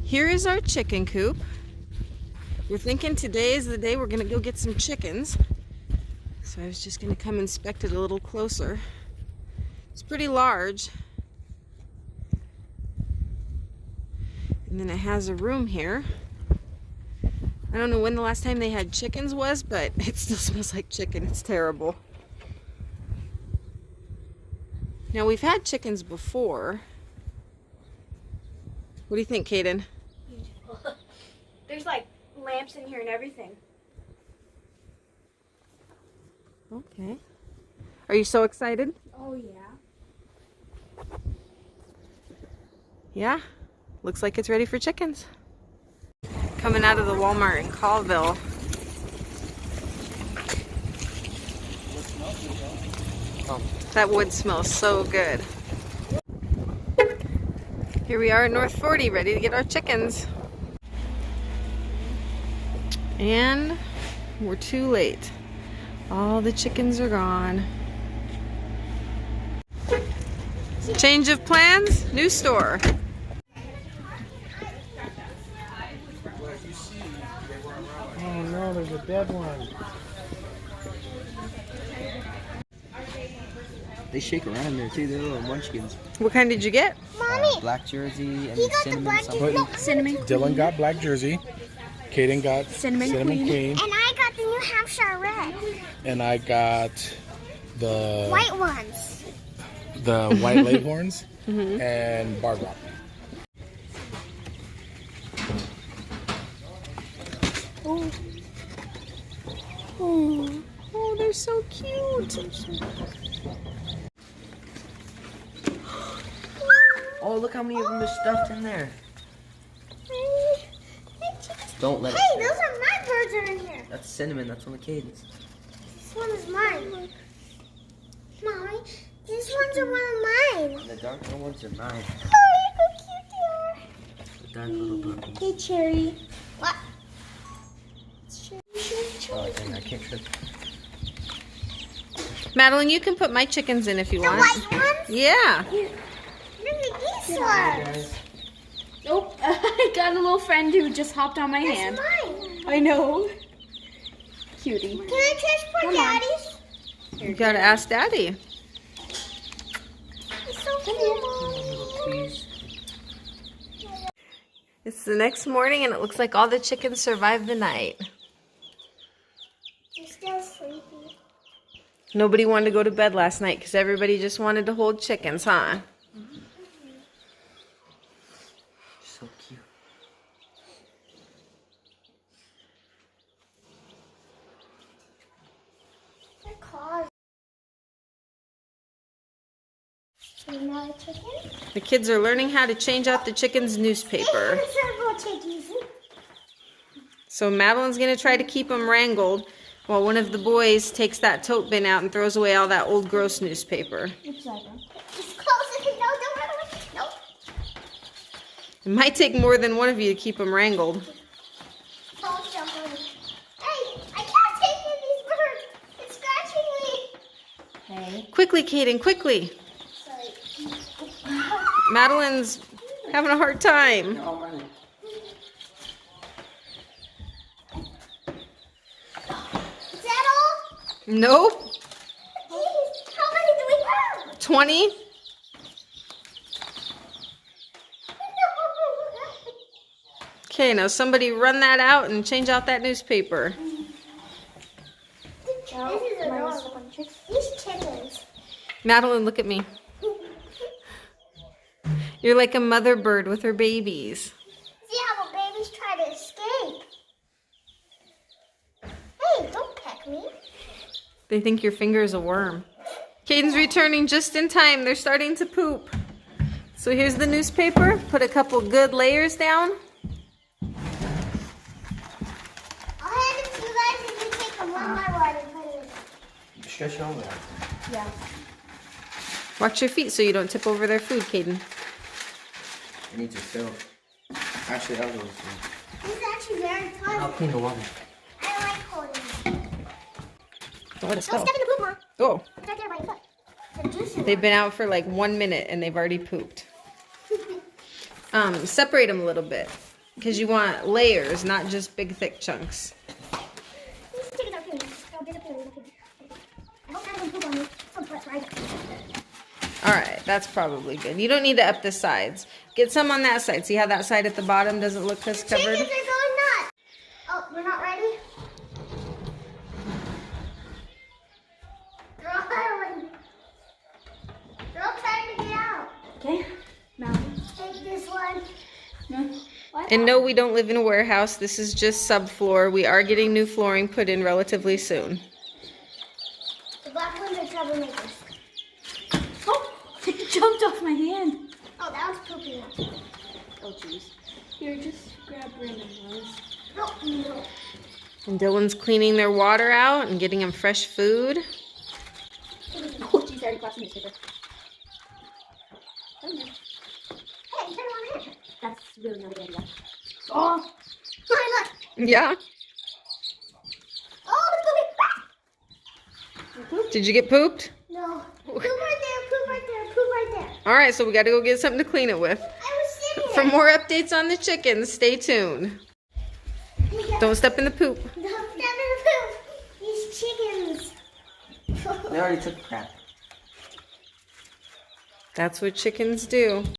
Here is our chicken coop. We're thinking today is the day we're gonna go get some chickens. So I was just gonna come inspect it a little closer. It's pretty large. And then it has a room here. I don't know when the last time they had chickens was, but it still smells like chicken. It's terrible. Now we've had chickens before. What do you think, Kaden? Beautiful. There's like lamps in here and everything. Okay. Are you so excited? Oh yeah. Yeah? Looks like it's ready for chickens. Coming out of the Walmart in Colville. Oh, that wood smells so good. Here we are at North 40, ready to get our chickens. And we're too late. All the chickens are gone. Change of plans, new store. Oh no, there's a dead one. They shake around there too. They're little munchkins. What kind did you get? Black jersey and He got the cinnamon black something. no, cinnamon Dylan queen. got black jersey. Kaden got Cinnamon queen. And I got the New Hampshire red. And I got the White ones. white leghorns and barred rock. Oh. Oh. Oh, they're so cute. Oh, look how many of them are stuffed in there. Don't let it. Hey, those are my birds are in here. That's cinnamon. That's on the cadence. This one is mine. Mommy, these ones are one of mine. And the dark little ones are mine. Oh, look how cute The dark little black ones. they are. Hey, Cherry. What? It's Cherry. Oh, dang, I can't trip. Madeline, you can put my chickens in if you The want. white ones? Yeah. Look at these ones. Nope, I got a little friend who just hopped on my That's hand. mine. I know. Cutie. Can I transport Come on. daddies? You gotta ask Daddy. It's so cute. Please. It's the next morning and it looks like all the chickens survived the night. You're still sleepy. Nobody wanted to go to bed last night because everybody just wanted to hold chickens, huh? So cute. They're claws. Another chicken? The kids are learning how to change out the chicken's newspaper. Several chickens. So Madeline's gonna try to keep them wrangled while one of the boys takes that tote bin out and throws away all that old gross newspaper. It's like it's close. No, don't run away. Nope. It might take more than one of you to keep them wrangled. Don't jump on me. Hey, I can't take in these birds. It's scratching me. Hey. Quickly, Kaden, quickly. Sorry. Madeline's having a hard time. Is that all? Nope. Jeez, how many do we have? 20. Okay, now somebody run that out and change out that newspaper. This is adorable. These chickens. Madeline, look at me. You're like a mother bird with her babies. See how the babies try to escape. Hey, don't peck me. They think your finger is a worm. Caden's returning just in time. They're starting to poop. So here's the newspaper. Put a couple good layers down. I'll hand it to you guys and you take them one by one and put it in. Stretch over. Yeah. Watch your feet so you don't tip over their food, Caden. It needs to fill. Actually, I'll go with This is actually very I'll fun. clean the water. I like holding it. Don't let it Don't spill. step in the poop, Mom. Oh, It's right there by your foot. The juicy they've been out for like 1 minute and they've already pooped. Separate them a little bit. Because you want layers, not just big, thick chunks. These chickens are cute. They'll disappear. I hope none of them poop on me. Some put right. All right, that's probably good. You don't need to up the sides. Get some on that side. See how that side at the bottom doesn't look as Chickens covered? are going nuts. Oh, we're not ready? Girl, girl, time to get out. Okay. Mountain. Take this one. No. What? And no, we don't live in a warehouse. This is just subfloor. We are getting new flooring put in relatively soon. The black ones are troublemakers. Oh, it jumped off my hand. Oh, that was poopy. Oh, jeez. Here, just grab random ones. Oh, no. And Dylan's cleaning their water out and getting them fresh food. Oh, jeez, I already got some newspaper. Oh, no. Hey, turn on here. That's really not a good idea. Oh, Look. Yeah? Oh, the poopy. Did you get pooped? No. Poop right there, poop right there, poop right there. All right, so we got to go get something to clean it with. I was sitting For there. more updates on the chickens, stay tuned. Don't step in the poop. Don't step in the poop. These chickens. They already took a crap. That's what chickens do.